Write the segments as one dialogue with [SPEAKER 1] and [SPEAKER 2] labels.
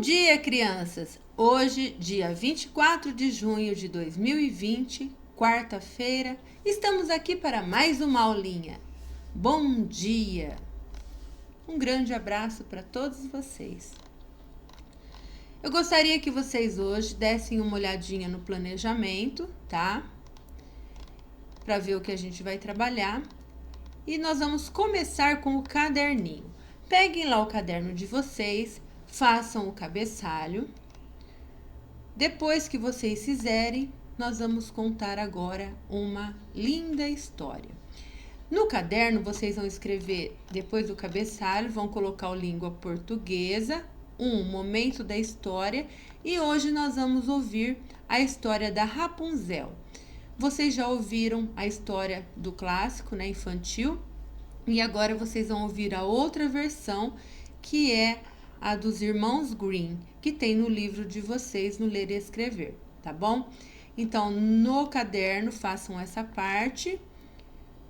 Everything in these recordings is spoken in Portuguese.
[SPEAKER 1] dia, crianças! Hoje, dia 24 de junho de 2020, quarta-feira, estamos aqui para mais uma aulinha. Bom dia! Um grande abraço para todos vocês. Eu gostaria que vocês hoje dessem uma olhadinha no planejamento, tá? Para ver o que a gente vai trabalhar. E nós vamos começar com o caderninho. Peguem lá o caderno de vocês, façam o cabeçalho. Depois que vocês fizerem, nós vamos contar agora uma linda história. No caderno, vocês vão escrever, depois do cabeçalho, vão colocar o língua portuguesa, momento da história, e hoje nós vamos ouvir a história da Rapunzel. Vocês já ouviram a história do clássico, né, infantil, e agora vocês vão ouvir a outra versão, que é a dos irmãos Grimm, que tem no livro de vocês, no Ler e Escrever, tá bom? Então, no caderno, façam essa parte,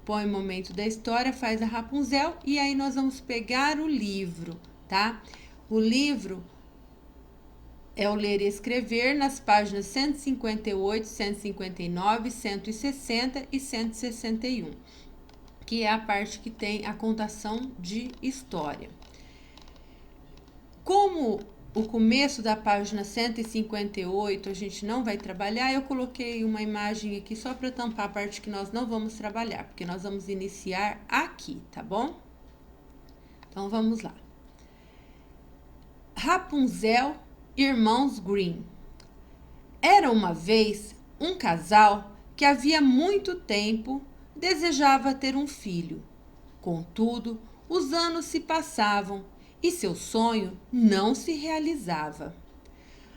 [SPEAKER 1] põe o momento da história, faz a Rapunzel, e aí nós vamos pegar o livro, tá? O livro é o Ler e Escrever nas páginas 158, 159, 160 e 161, que é a parte que tem a contação de história. Como o começo da página 158 a gente não vai trabalhar, eu coloquei uma imagem aqui só para tampar a parte que nós não vamos trabalhar, porque nós vamos iniciar aqui, tá bom? Então, vamos lá. Rapunzel, irmãos Grimm. Era uma vez um casal que havia muito tempo desejava ter um filho. Contudo, os anos se passavam e seu sonho não se realizava.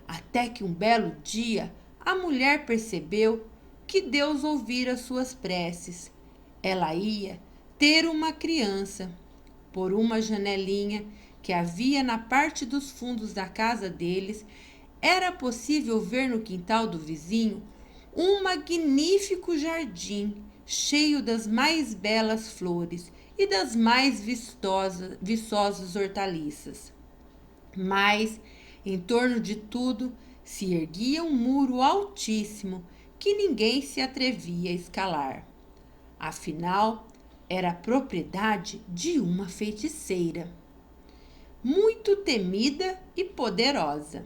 [SPEAKER 1] Até que um belo dia, a mulher percebeu que Deus ouvira suas preces. Ela ia ter uma criança. Por uma janelinha que havia na parte dos fundos da casa deles, era possível ver no quintal do vizinho um magnífico jardim cheio das mais belas flores e das mais viçosas hortaliças. Mas, em torno de tudo, se erguia um muro altíssimo que ninguém se atrevia a escalar. Afinal, era a propriedade de uma feiticeira, muito temida e poderosa.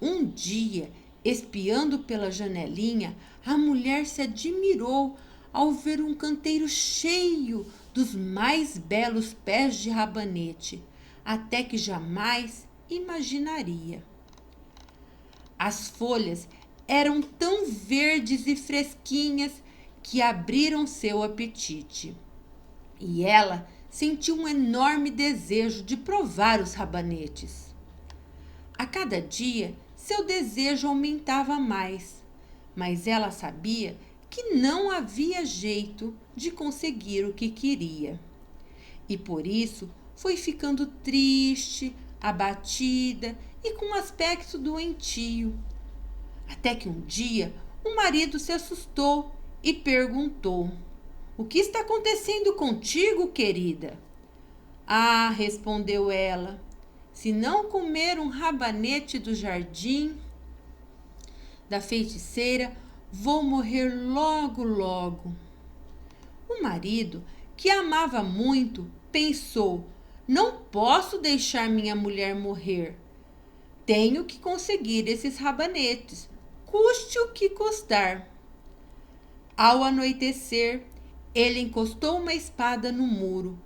[SPEAKER 1] Um dia, espiando pela janelinha, a mulher se admirou ao ver um canteiro cheio dos mais belos pés de rabanete, até que jamais imaginaria. As folhas eram tão verdes e fresquinhas que abriram seu apetite. E ela sentiu um enorme desejo de provar os rabanetes. A cada dia, seu desejo aumentava mais, mas ela sabia que não havia jeito de conseguir o que queria. E por isso foi ficando triste, abatida e com um aspecto doentio. Até que um dia o marido se assustou e perguntou: "O que está acontecendo contigo, querida?" "Ah", respondeu ela, "se não comer um rabanete do jardim da feiticeira, vou morrer logo, logo." O marido, que a amava muito, pensou: "Não posso deixar minha mulher morrer. Tenho que conseguir esses rabanetes, custe o que custar." Ao anoitecer, ele encostou uma espada no muro,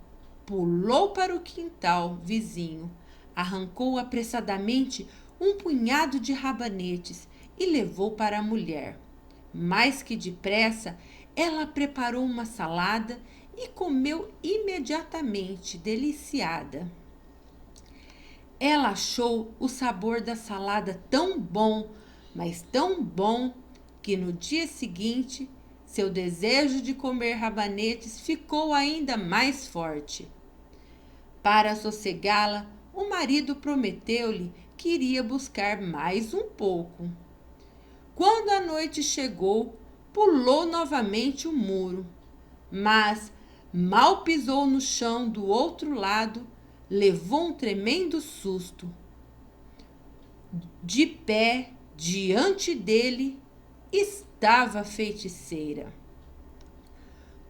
[SPEAKER 1] pulou para o quintal vizinho, arrancou apressadamente um punhado de rabanetes e levou para a mulher. Mais que depressa, ela preparou uma salada e comeu imediatamente, deliciada. Ela achou o sabor da salada tão bom, mas tão bom, que no dia seguinte, seu desejo de comer rabanetes ficou ainda mais forte. Para sossegá-la, o marido prometeu-lhe que iria buscar mais um pouco. Quando a noite chegou, pulou novamente o muro, mas mal pisou no chão do outro lado, levou um tremendo susto. De pé diante dele estava a feiticeira.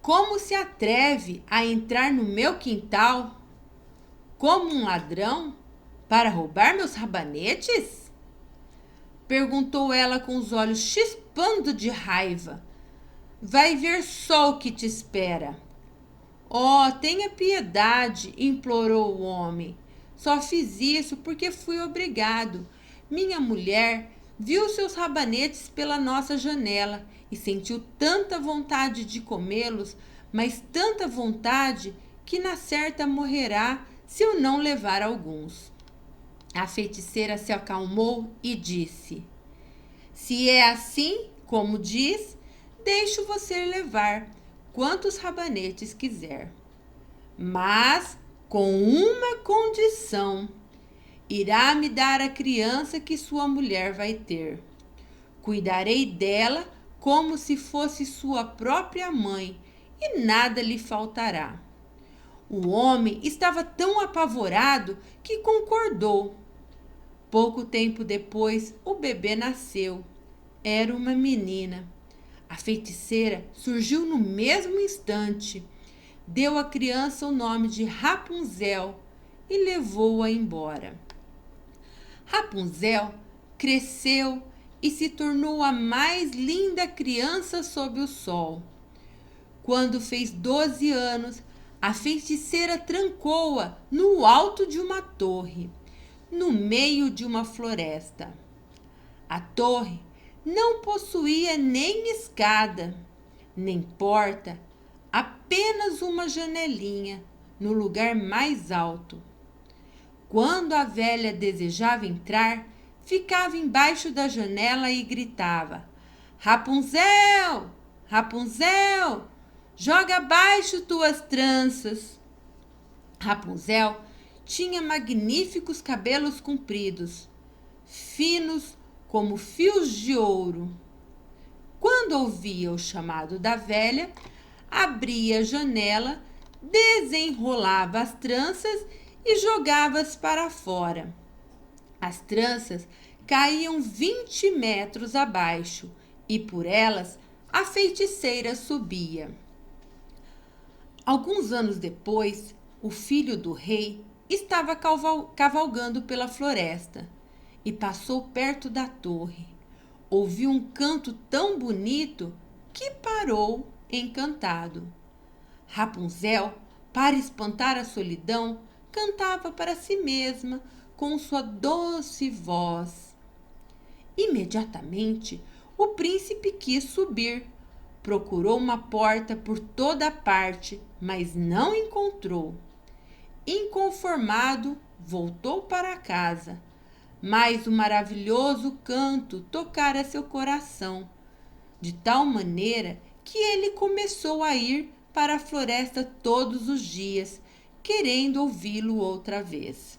[SPEAKER 1] Como se atreve a entrar no meu quintal como um ladrão para roubar meus rabanetes? Perguntou ela com os olhos chispando de raiva. Vai ver só o que te espera. Oh, tenha piedade, implorou o homem. Só fiz isso porque fui obrigado. Minha mulher viu seus rabanetes pela nossa janela e sentiu tanta vontade de comê-los, mas tanta vontade que na certa morrerá se eu não levar alguns. A feiticeira se acalmou e disse: se é assim, como diz, deixo você levar quantos rabanetes quiser. Mas com uma condição: irá me dar a criança que sua mulher vai ter. Cuidarei dela como se fosse sua própria mãe e nada lhe faltará. O homem estava tão apavorado que concordou. Pouco tempo depois, o bebê nasceu. Era uma menina. A feiticeira surgiu no mesmo instante. Deu à criança o nome de Rapunzel e levou-a embora. Rapunzel cresceu e se tornou a mais linda criança sob o sol. Quando fez 12 anos, a feiticeira trancou-a no alto de uma torre, no meio de uma floresta. A torre não possuía nem escada, nem porta, apenas uma janelinha no lugar mais alto. Quando a velha desejava entrar, ficava embaixo da janela e gritava: Rapunzel! Rapunzel! Joga abaixo tuas tranças! Rapunzel tinha magníficos cabelos compridos, finos como fios de ouro. Quando ouvia o chamado da velha, abria a janela, desenrolava as tranças e jogava-as para fora. As tranças caíam 20 metros abaixo e por elas a feiticeira subia. Alguns anos depois, o filho do rei estava cavalgando pela floresta e passou perto da torre. Ouviu um canto tão bonito que parou encantado. Rapunzel, para espantar a solidão, cantava para si mesma com sua doce voz. Imediatamente, o príncipe quis subir. Procurou uma porta por toda parte, mas não encontrou. Inconformado, voltou para casa. Mas o maravilhoso canto tocara seu coração, de tal maneira que ele começou a ir para a floresta todos os dias, querendo ouvi-lo outra vez.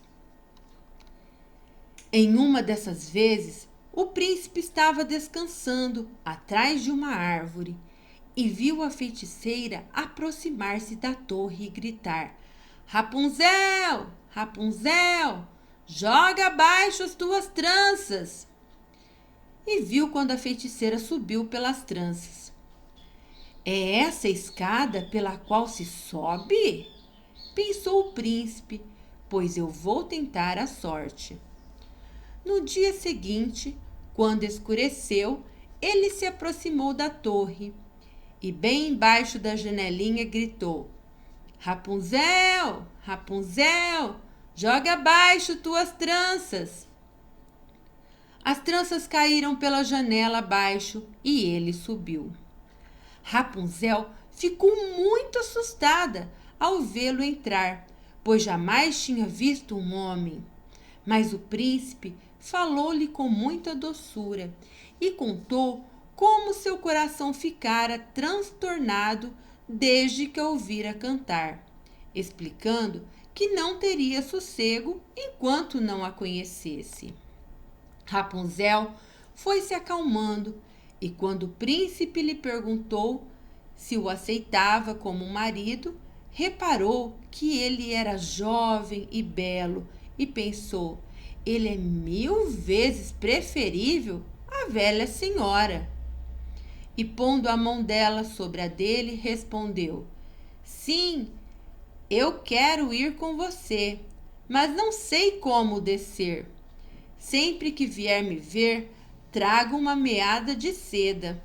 [SPEAKER 1] Em uma dessas vezes, o príncipe estava descansando atrás de uma árvore e viu a feiticeira aproximar-se da torre e gritar: Rapunzel! Rapunzel! Joga abaixo as tuas tranças! E viu quando a feiticeira subiu pelas tranças. É essa a escada pela qual se sobe? Pensou o príncipe, pois eu vou tentar a sorte. No dia seguinte, quando escureceu, ele se aproximou da torre e bem embaixo da janelinha gritou: Rapunzel! Rapunzel! Joga abaixo tuas tranças! As tranças caíram pela janela abaixo e ele subiu. Rapunzel ficou muito assustada ao vê-lo entrar, pois jamais tinha visto um homem. Mas o príncipe falou-lhe com muita doçura e contou como seu coração ficara transtornado desde que a ouvira cantar, explicando que não teria sossego enquanto não a conhecesse. Rapunzel foi se acalmando e quando o príncipe lhe perguntou se o aceitava como marido, reparou que ele era jovem e belo e pensou: ele é 1000 vezes preferível à velha senhora. E pondo a mão dela sobre a dele, respondeu: Sim, eu quero ir com você, mas não sei como descer. Sempre que vier me ver, traga uma meada de seda.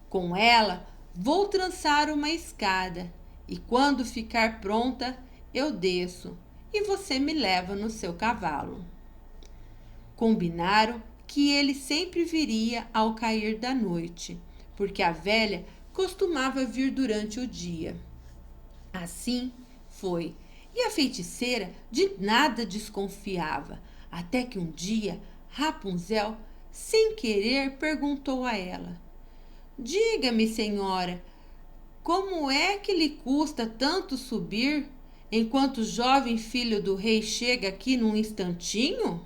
[SPEAKER 1] Com ela, vou trançar uma escada, e quando ficar pronta, eu desço, e você me leva no seu cavalo. Combinaram que ele sempre viria ao cair da noite, porque a velha costumava vir durante o dia. Assim foi, e a feiticeira de nada desconfiava, até que um dia Rapunzel, sem querer, perguntou a ela: Diga-me, senhora, como é que lhe custa tanto subir, enquanto o jovem filho do rei chega aqui num instantinho?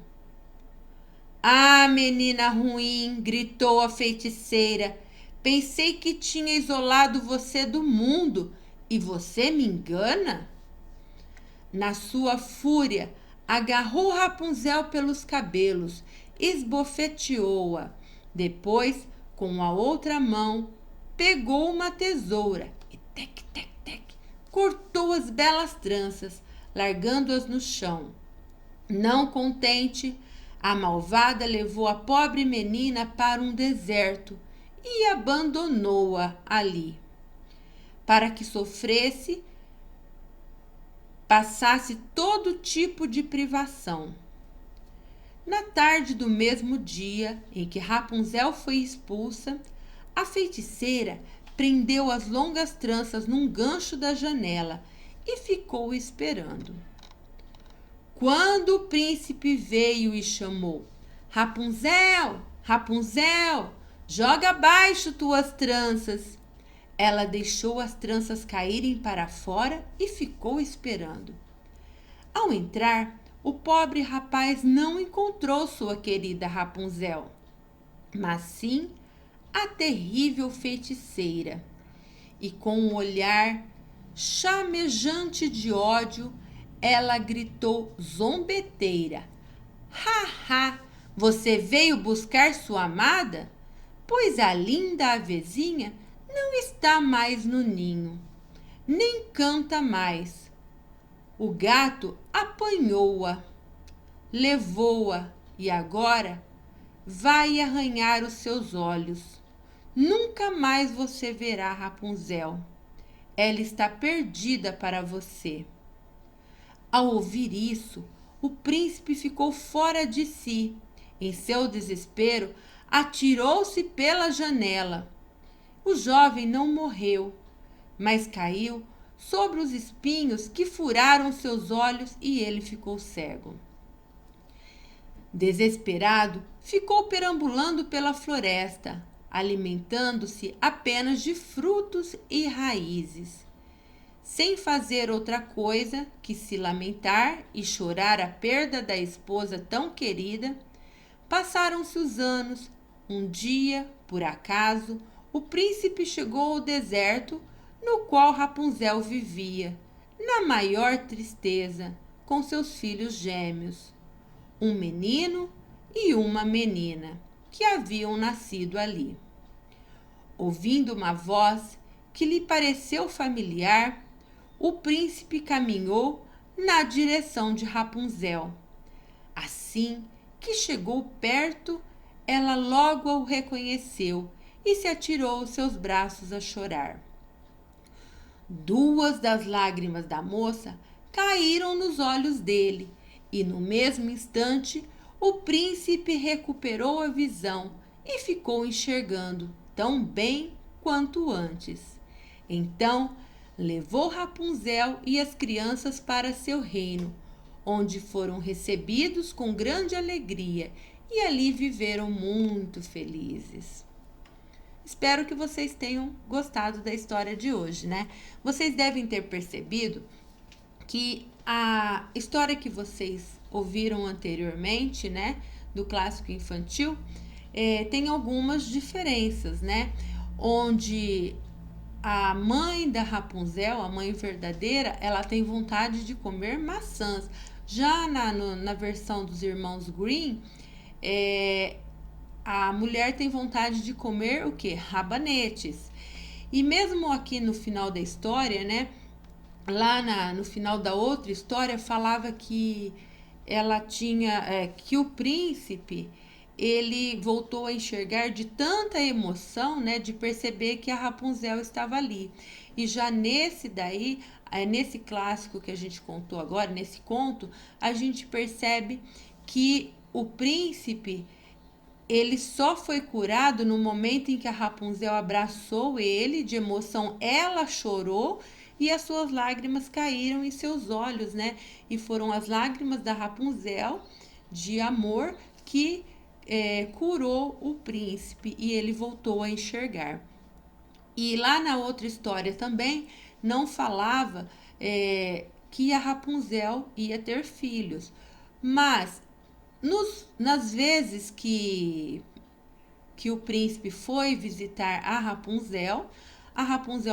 [SPEAKER 1] Ah, menina ruim, gritou a feiticeira, pensei que tinha isolado você do mundo e você me engana? Na sua fúria, agarrou Rapunzel pelos cabelos, esbofeteou-a. Depois, com a outra mão, pegou uma tesoura e tec, tec, tec, cortou as belas tranças, largando-as no chão. Não contente, a malvada levou a pobre menina para um deserto e abandonou-a ali, para que sofresse, passasse todo tipo de privação. Na tarde do mesmo dia em que Rapunzel foi expulsa, a feiticeira prendeu as longas tranças num gancho da janela e ficou esperando. Quando o príncipe veio e chamou: Rapunzel, Rapunzel, joga abaixo tuas tranças. Ela deixou as tranças caírem para fora e ficou esperando. Ao entrar, o pobre rapaz não encontrou sua querida Rapunzel, mas sim a terrível feiticeira. E com um olhar chamejante de ódio, ela gritou zombeteira: Ha, ha! Você veio buscar sua amada? Pois a linda avezinha não está mais no ninho, nem canta mais. O gato apanhou-a, levou-a e agora vai arranhar os seus olhos. Nunca mais você verá Rapunzel. Ela está perdida para você. Ao ouvir isso, o príncipe ficou fora de si. Em seu desespero, atirou-se pela janela. O jovem não morreu, mas caiu sobre os espinhos que furaram seus olhos e ele ficou cego. Desesperado, ficou perambulando pela floresta, alimentando-se apenas de frutos e raízes, sem fazer outra coisa que se lamentar e chorar a perda da esposa tão querida. Passaram-se os anos. Um dia, por acaso, o príncipe chegou ao deserto no qual Rapunzel vivia, na maior tristeza, com seus filhos gêmeos, um menino e uma menina, que haviam nascido ali. Ouvindo uma voz que lhe pareceu familiar, o príncipe caminhou na direção de Rapunzel. Assim que chegou perto, ela logo o reconheceu e se atirou aos seus braços a chorar. 2 das lágrimas da moça caíram nos olhos dele e, no mesmo instante, o príncipe recuperou a visão e ficou enxergando tão bem quanto antes. Então, levou Rapunzel e as crianças para seu reino, onde foram recebidos com grande alegria e ali viveram muito felizes. Espero que vocês tenham gostado da história de hoje, né? Vocês devem ter percebido que a história que vocês ouviram anteriormente, né, do clássico infantil, tem algumas diferenças, né? Onde a mãe da Rapunzel, a mãe verdadeira, ela tem vontade de comer maçãs. Já na versão dos irmãos Grimm, a mulher tem vontade de comer o quê? Rabanetes. E mesmo aqui no final da história, né? Lá no final da outra história falava que ela tinha que o príncipe ele voltou a enxergar de tanta emoção, né, de perceber que a Rapunzel estava ali. E já nesse daí, nesse clássico que a gente contou agora, nesse conto, a gente percebe que o príncipe ele só foi curado no momento em que a Rapunzel abraçou ele, de emoção ela chorou e as suas lágrimas caíram em seus olhos, né? E foram as lágrimas da Rapunzel de amor que curou o príncipe e ele voltou a enxergar. E lá na outra história também não falava que a Rapunzel ia ter filhos, mas nas vezes que o príncipe foi visitar a Rapunzel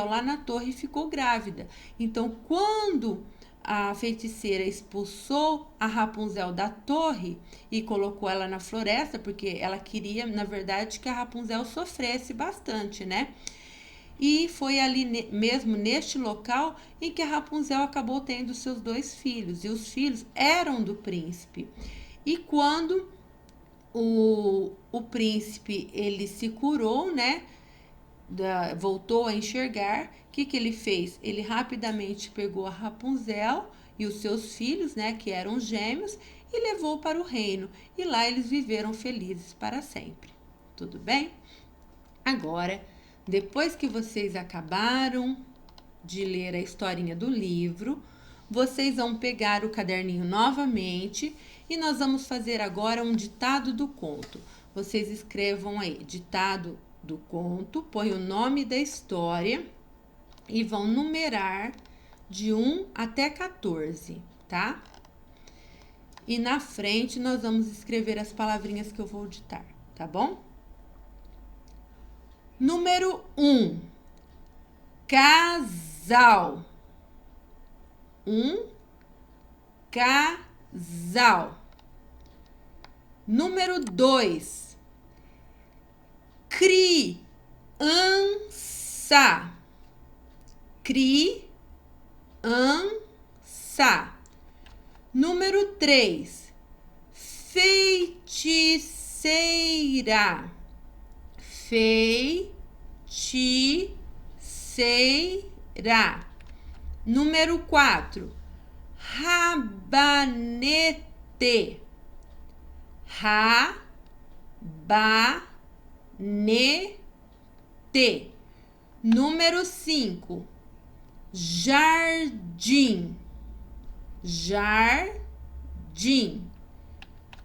[SPEAKER 1] lá na torre ficou grávida. Então, quando a feiticeira expulsou a Rapunzel da torre e colocou ela na floresta, porque ela queria, na verdade, que a Rapunzel sofresse bastante, né? E foi ali mesmo neste local em que a Rapunzel acabou tendo seus 2 filhos. E os filhos eram do príncipe. E quando o príncipe ele se curou, né? Voltou a enxergar, o que ele fez? Ele rapidamente pegou a Rapunzel e os seus filhos, né? Que eram gêmeos, e levou para o reino. E lá eles viveram felizes para sempre. Tudo bem? Agora, depois que vocês acabaram de ler a historinha do livro, vocês vão pegar o caderninho novamente e nós vamos fazer agora um ditado do conto. Vocês escrevam aí, ditado do conto, põe o nome da história e vão numerar de 1 até 14, tá? E na frente nós vamos escrever as palavrinhas que eu vou ditar, tá bom? Número 1, casal. Casal. Número 2, criança. Criança. Número 3, feiticeira. Feiticeira. Número 4, rabanete. Rabanete. Número 5, jardim. Jardim.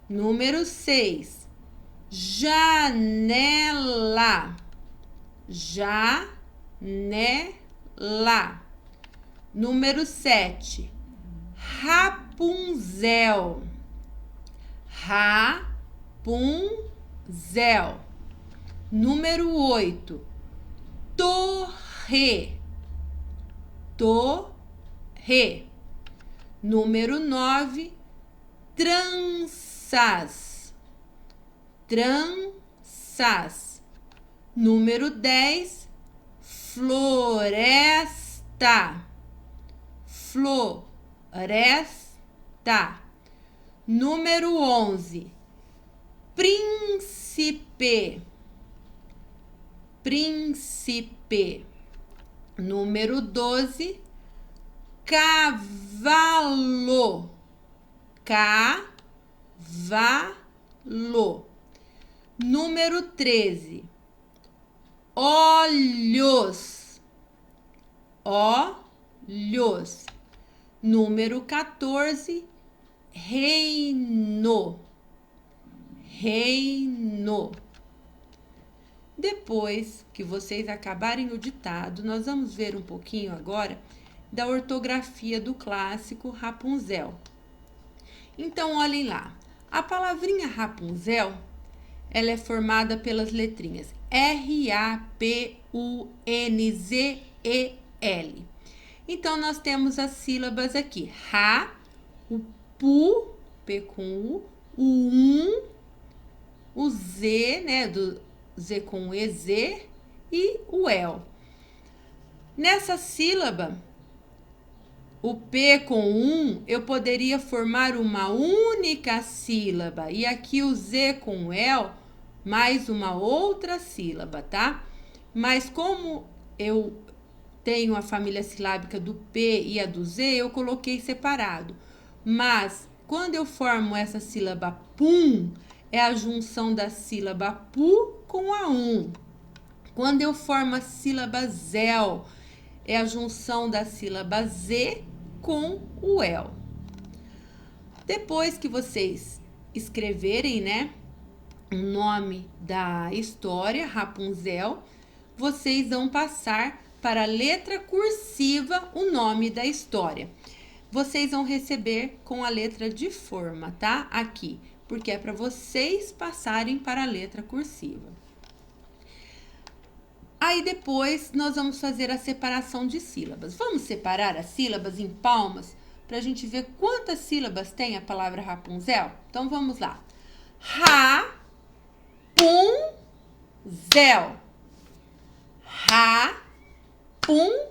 [SPEAKER 1] Número 6, janela. Janela. Número 7, Rapunzel. Rapunzel. Número 8, torre. Torre. Número 9, tranças. Tranças. Número 10, floresta. Floresta. Número 11, príncipe. Príncipe. Número 12, cavalo. Cavalo. Número 13, olhos. Olhos. Número 14, reino. Reino. Depois que vocês acabarem o ditado, nós vamos ver um pouquinho agora da ortografia do clássico Rapunzel. Então, olhem lá. A palavrinha Rapunzel, ela é formada pelas letrinhas R-A-P-U-N-Z-E-L. Então, nós temos as sílabas aqui. Ra, o pu, P com U, o o Z, né, do Z com E, Z, e o el. Nessa sílaba, o P com eu poderia formar uma única sílaba. E aqui o Z com el, mais uma outra sílaba, tá? Mas como eu tenho a família silábica do P e a do Z, eu coloquei separado. Mas, quando eu formo essa sílaba pum, é a junção da sílaba pu com a Quando eu formo a sílaba zel, é a junção da sílaba Z com o el. Depois que vocês escreverem, né, o nome da história, Rapunzel, vocês vão passar para a letra cursiva o nome da história. Vocês vão receber com a letra de forma, tá? Aqui, porque é para vocês passarem para a letra cursiva. Aí depois nós vamos fazer a separação de sílabas. Vamos separar as sílabas em palmas para a gente ver quantas sílabas tem a palavra Rapunzel? Então vamos lá. Ra-pun-zel. Rapunzel.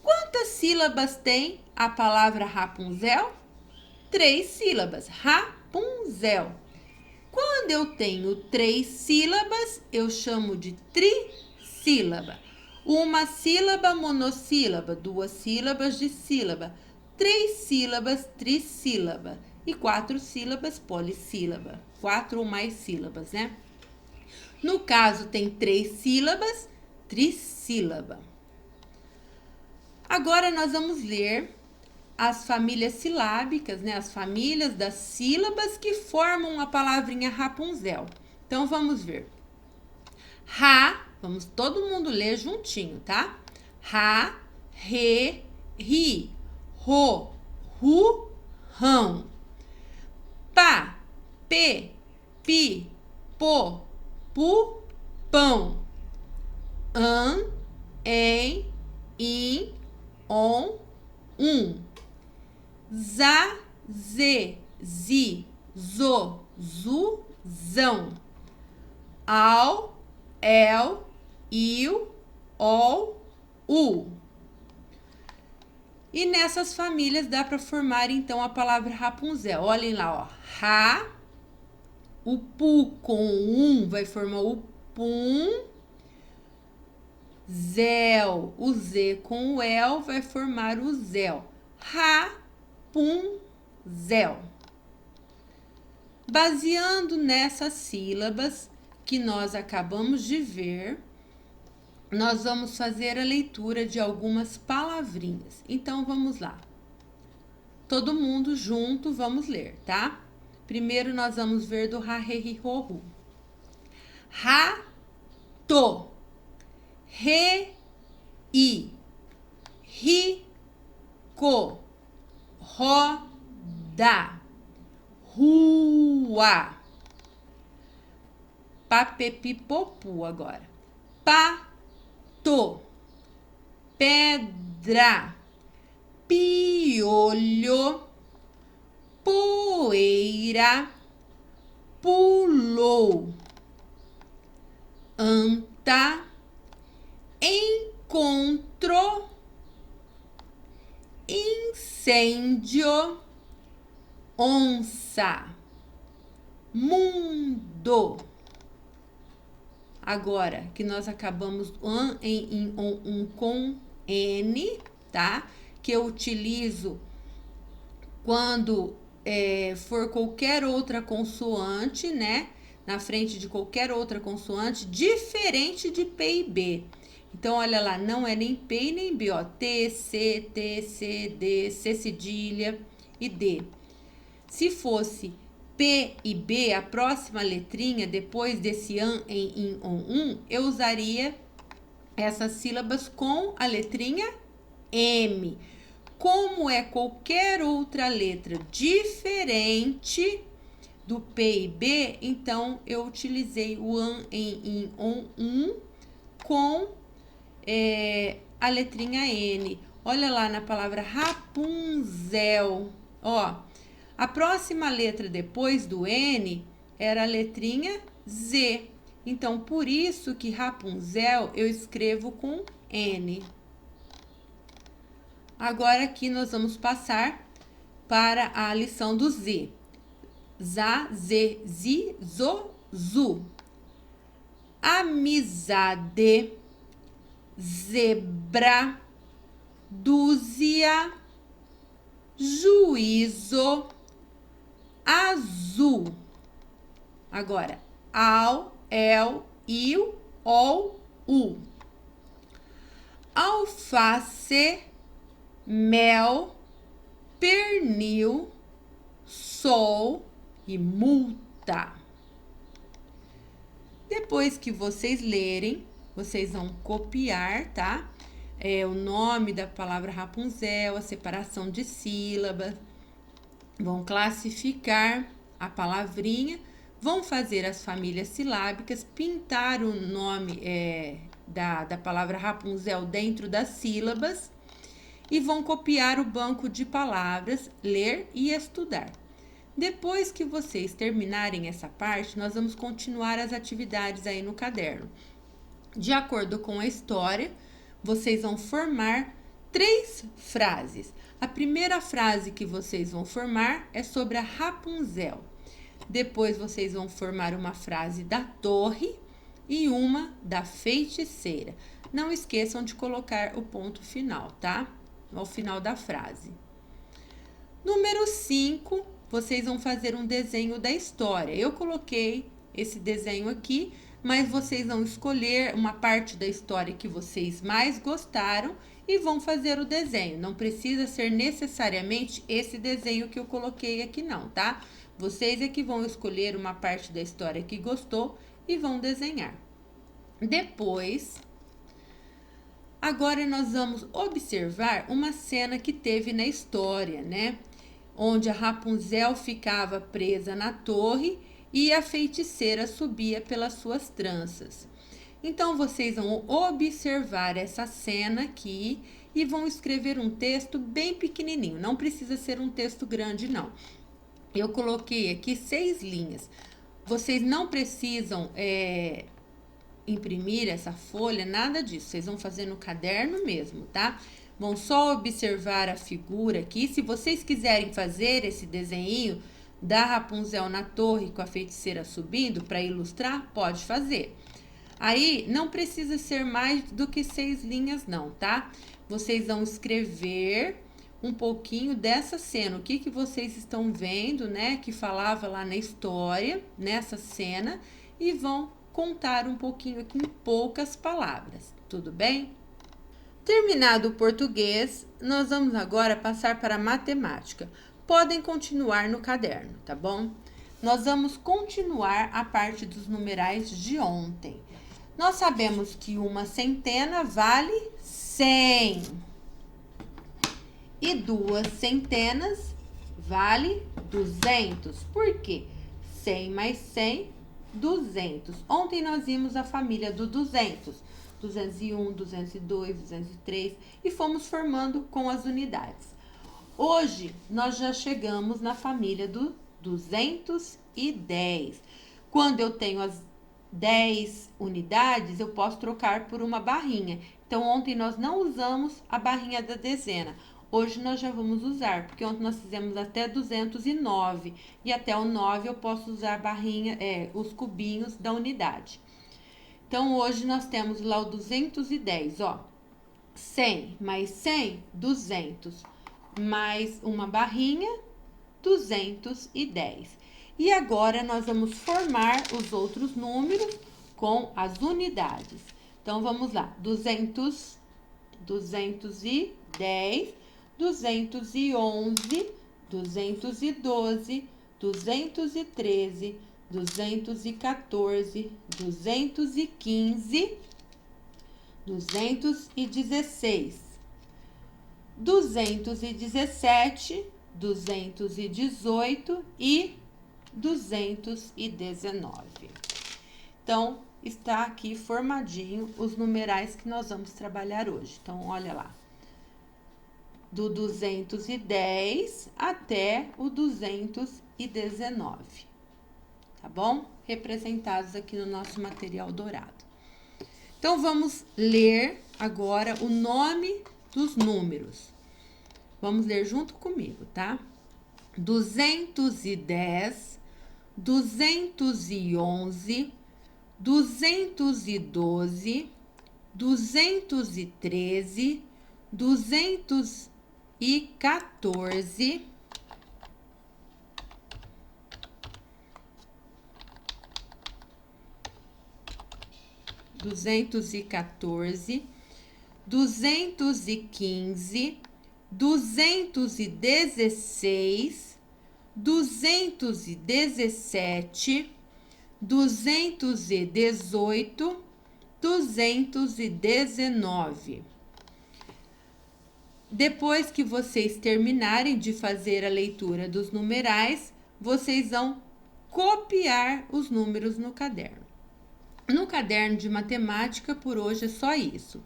[SPEAKER 1] Quantas sílabas tem a palavra Rapunzel? 3 sílabas. Rapunzel. Quando eu tenho 3 sílabas, eu chamo de trissílaba. Uma sílaba monossílaba, 2 sílabas de sílaba, 3 sílabas trissílaba e 4 sílabas polissílaba. 4 ou mais sílabas, né? No caso, tem 3 sílabas, trissílaba. Agora, nós vamos ler as famílias silábicas, né? As famílias das sílabas que formam a palavrinha Rapunzel. Então, vamos ver. Ra, vamos todo mundo ler juntinho, tá? Ra, re, ri, ro, ru, rão. Pá, pe, pi, po, pu, pão. An, em, in, on, Za, ze, zi, zo, zu, zão. Ao, el, il, ol, u. E nessas famílias dá para formar então a palavra Rapunzel. Olhem lá, ó. Ra, o pu com vai formar o pum. Zel, o Z com o el vai formar o zel. Rapunzel. Baseando nessas sílabas que nós acabamos de ver, nós vamos fazer a leitura de algumas palavrinhas. Então, vamos lá. Todo mundo junto, vamos ler, tá? Primeiro, nós vamos ver do ra, re, ri, ro, ru. Rato. Re, i, ri, co, roda, rua. Papepipopu agora. Pato, pedra, piolho, poeira, pulou. Anta, encontro, incêndio, onça, mundo. Agora que nós acabamos an, em, in, on, com N, tá? Que eu utilizo quando for qualquer outra consoante, né? Na frente de qualquer outra consoante, diferente de P e B. Então, olha lá, não é nem P e nem B, ó. T, C, D, C cedilha e D. Se fosse P e B, a próxima letrinha, depois desse an, em, in, on, eu usaria essas sílabas com a letrinha M. Como é qualquer outra letra diferente do P e B, então eu utilizei o an, em, in, on, com a letrinha N. Olha lá na palavra Rapunzel. Ó, a próxima letra depois do N era a letrinha Z. Então, por isso que Rapunzel eu escrevo com N. Agora aqui nós vamos passar para a lição do Z. Zá, zê, zi, zo, zu. Amizade, zebra, dúzia, juízo, azul. Agora, ao, el, il, ol, u. Alface, mel, pernil, sol e multa. Depois que vocês lerem, vocês vão copiar, tá? O nome da palavra Rapunzel, a separação de sílabas, vão classificar a palavrinha, vão fazer as famílias silábicas, pintar o nome da palavra Rapunzel dentro das sílabas e vão copiar o banco de palavras, ler e estudar. Depois que vocês terminarem essa parte, nós vamos continuar as atividades aí no caderno. De acordo com a história, vocês vão formar 3 frases. A primeira frase que vocês vão formar é sobre a Rapunzel. Depois vocês vão formar uma frase da torre e uma da feiticeira. Não esqueçam de colocar o ponto final, tá? Ao final da frase. Número 5, vocês vão fazer um desenho da história. Eu coloquei esse desenho aqui, mas vocês vão escolher uma parte da história que vocês mais gostaram e vão fazer o desenho. Não precisa ser necessariamente esse desenho que eu coloquei aqui não, tá? Vocês é que vão escolher uma parte da história que gostou e vão desenhar. Depois, agora nós vamos observar uma cena que teve na história, né? Onde a Rapunzel ficava presa na torre e a feiticeira subia pelas suas tranças. Então, vocês vão observar essa cena aqui e vão escrever um texto bem pequenininho. Não precisa ser um texto grande, não. Eu coloquei aqui 6 linhas. Vocês não precisam imprimir essa folha, nada disso. Vocês vão fazer no caderno mesmo, tá? Vão só observar a figura aqui. Se vocês quiserem fazer esse desenho da Rapunzel na torre com a feiticeira subindo para ilustrar, pode fazer. Aí, não precisa ser mais do que 6 linhas não, tá? Vocês vão escrever um pouquinho dessa cena, o que vocês estão vendo, né? Que falava lá na história, nessa cena, e vão contar um pouquinho aqui em poucas palavras, tudo bem? Terminado o português, nós vamos agora passar para a matemática. Podem continuar no caderno, tá bom? Nós vamos continuar a parte dos numerais de ontem. Nós sabemos que uma centena vale 100. E 2 centenas vale 200. Por quê? 100 mais 100, 200. Ontem nós vimos a família do 200. 201, 202, 203 e fomos formando com as unidades. Hoje, nós já chegamos na família do 210. Quando eu tenho as 10 unidades, eu posso trocar por uma barrinha. Então, ontem nós não usamos a barrinha da dezena. Hoje nós já vamos usar, porque ontem nós fizemos até 209. E até o 9 eu posso usar a barrinha, os cubinhos da unidade. Então, hoje nós temos lá o 210, ó. 100 mais 100, 200. Mais uma barrinha, 210. E agora, nós vamos formar os outros números com as unidades. Então, vamos lá. 200, 210, 211, 212, 213, 214, 215, 216, 217, 218 e 219. Então, está aqui formadinho os numerais que nós vamos trabalhar hoje. Então, olha lá. do 210 até o 219, tá bom? Representados aqui no nosso material dourado. Então, vamos ler agora o nome dos números. Vamos ler junto comigo, tá? 210, 211, 212, 213, 214, 214, 215, 216, 217, 218, 219. Depois que vocês terminarem de fazer a leitura dos numerais, vocês vão copiar os números no caderno. No caderno de matemática, por hoje é só isso.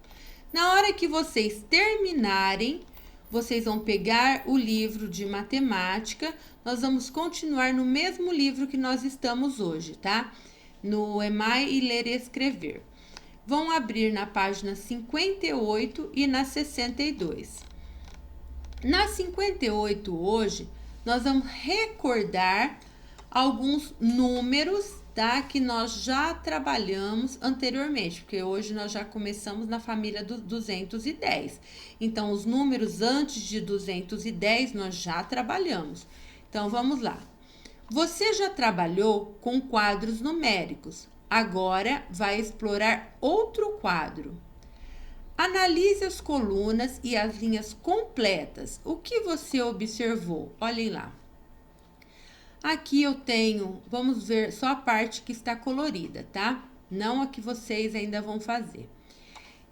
[SPEAKER 1] Na hora que vocês terminarem, vocês vão pegar o livro de matemática. Nós vamos continuar no mesmo livro que nós estamos hoje, tá? No EMAI e Ler e Escrever. Vão abrir na página 58 e na 62. Na 58 hoje, nós vamos recordar alguns números, tá? Que nós já trabalhamos anteriormente, porque hoje nós já começamos na família do 210. Então, os números antes de 210 nós já trabalhamos. Então, vamos lá. Você já trabalhou com quadros numéricos. Agora vai explorar outro quadro. Analise as colunas e as linhas completas. O que você observou? Olhem lá. Aqui eu tenho, vamos ver só a parte que está colorida, tá? Não a que vocês ainda vão fazer.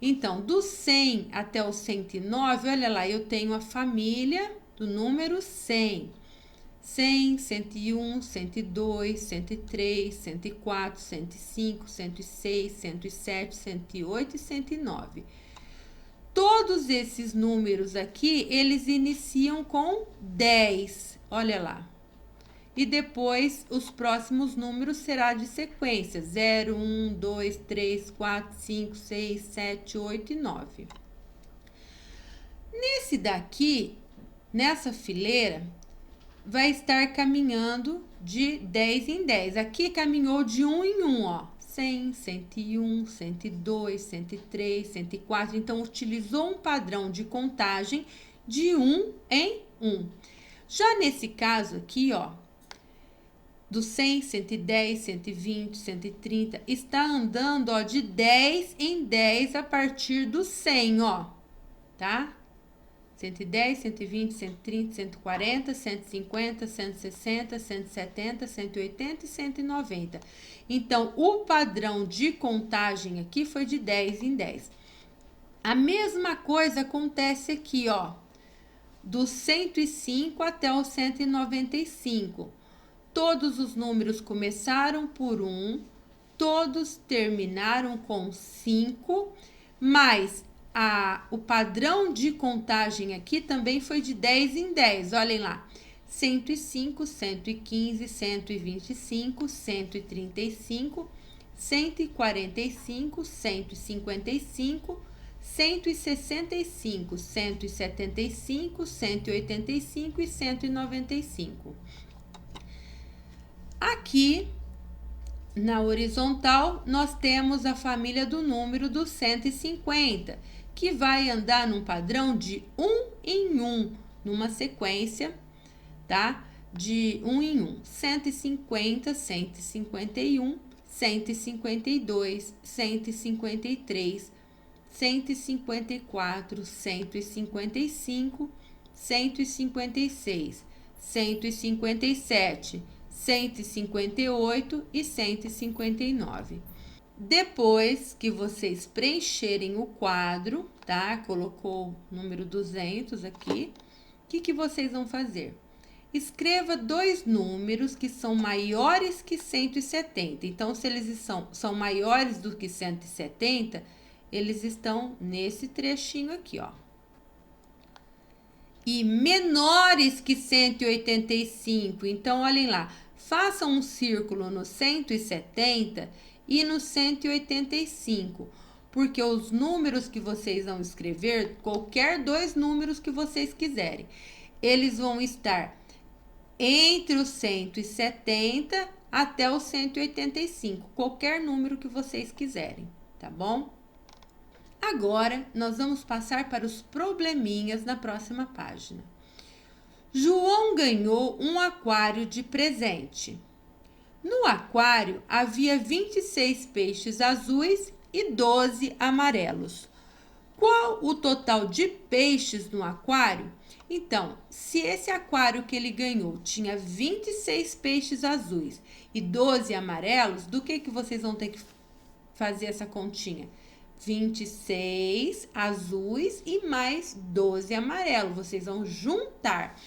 [SPEAKER 1] Então, do 100 até o 109, olha lá, eu tenho a família do número 100. 100, 101, 102, 103, 104, 105, 106, 107, 108 e 109. Todos esses números aqui, eles iniciam com 10, olha lá. E depois, os próximos números será de sequência, 0, 1, 2, 3, 4, 5, 6, 7, 8 e 9. Nesse daqui, nessa fileira, vai estar caminhando de 10 em 10. Aqui caminhou de 1 em 1, ó. 100, 101, 102, 103, 104. Então, utilizou um padrão de contagem de 1 em 1. Já nesse caso aqui, ó, do 100, 110, 120, 130, está andando, ó, de 10 em 10 a partir do 100, ó, tá? 110, 120, 130, 140, 150, 160, 170, 180 e 190. Então, o padrão de contagem aqui foi de 10 em 10. A mesma coisa acontece aqui, ó, do 105 até o 195. Todos os números começaram por 1, todos terminaram com 5, mas o padrão de contagem aqui também foi de 10 em 10, olhem lá. 105, 115, 125, 135, 145, 155, 165, 175, 185 e 195. Aqui, na horizontal, nós temos a família do número do 150, que vai andar num padrão de 1 em 1, numa sequência, tá? De 1 em 1. 150, 151, 152, 153, 154, 155, 156, 157, 158 e 159. Depois que vocês preencherem o quadro, tá? Colocou o número 200 aqui. O que vocês vão fazer? Escreva dois números que são maiores que 170. Então, se eles são maiores do que 170, eles estão nesse trechinho aqui, ó. e menores que 185. Então, olhem lá, façam um círculo no 170 e no 185, porque os números que vocês vão escrever, qualquer dois números que vocês quiserem, eles vão estar entre os 170 até os 185, qualquer número que vocês quiserem, tá bom? Agora, nós vamos passar para os probleminhas na próxima página. João ganhou um aquário de presente. No aquário havia 26 peixes azuis e 12 amarelos. Qual o total de peixes no aquário? Então, se esse aquário que ele ganhou tinha 26 peixes azuis e 12 amarelos, do que vocês vão ter que fazer essa continha? 26 azuis e mais 12 amarelos. Vocês vão juntar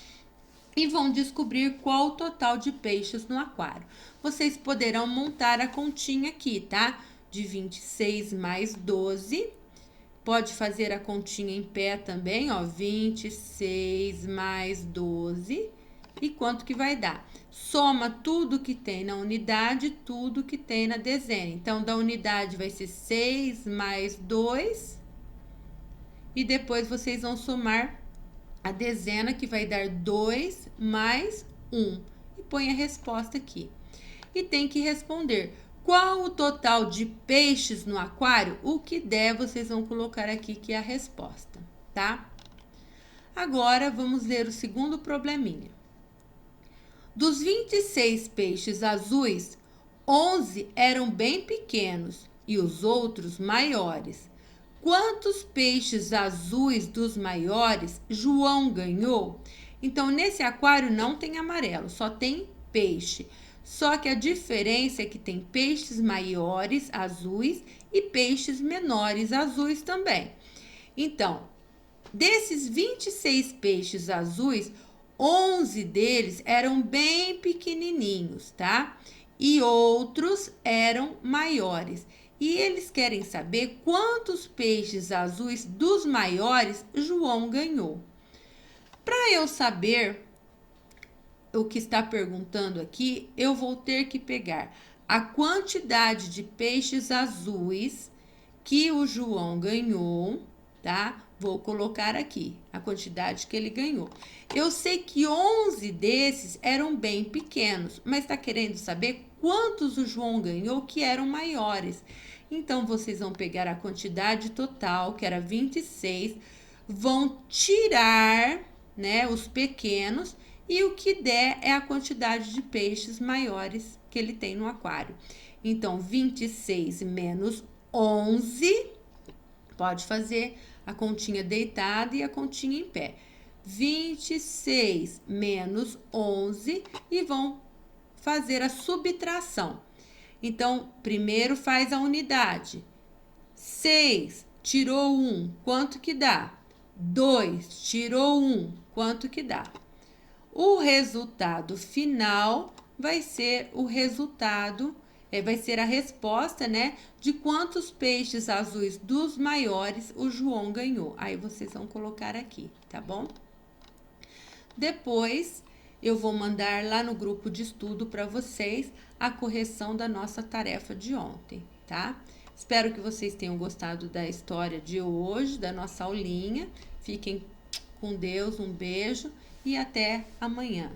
[SPEAKER 1] e vão descobrir qual o total de peixes no aquário. Vocês poderão montar a continha aqui, tá? De 26 mais 12. Pode fazer a continha em pé também, ó. 26 mais 12. E quanto que vai dar? Soma tudo que tem na unidade, tudo que tem na dezena. Então, da unidade vai ser 6 mais 2. E depois vocês vão somar a dezena, que vai dar 2 mais 1. E põe a resposta aqui. E tem que responder qual o total de peixes no aquário. O que der, vocês vão colocar aqui, que é a resposta, tá? Agora, vamos ler o segundo probleminha. Dos 26 peixes azuis, 11 eram bem pequenos e os outros maiores. Quantos peixes azuis dos maiores João ganhou? Então, nesse aquário não tem amarelo, só tem peixe. Só que a diferença é que tem peixes maiores azuis e peixes menores azuis também. Então, desses 26 peixes azuis, 11 deles eram bem pequenininhos, tá? E outros eram maiores. E eles querem saber quantos peixes azuis dos maiores João ganhou. Para eu saber o que está perguntando aqui, eu vou ter que pegar a quantidade de peixes azuis que o João ganhou, tá? Vou colocar aqui a quantidade que ele ganhou. Eu sei que 11 desses eram bem pequenos, mas está querendo saber quantos o João ganhou que eram maiores. Então, vocês vão pegar a quantidade total, que era 26, vão tirar, né, os pequenos, e o que der é a quantidade de peixes maiores que ele tem no aquário. Então, 26 menos 11, pode fazer a continha deitada e a continha em pé. 26 menos 11 e vão fazer a subtração. Então, primeiro faz a unidade. 6 tirou 1, quanto que dá? 2 tirou 1, quanto que dá? O resultado final vai ser o resultado, vai ser a resposta, né, de quantos peixes azuis dos maiores o João ganhou. Aí vocês vão colocar aqui, tá bom? Depois, eu vou mandar lá no grupo de estudo para vocês a correção da nossa tarefa de ontem, tá? Espero que vocês tenham gostado da história de hoje, da nossa aulinha. Fiquem com Deus, um beijo e até amanhã.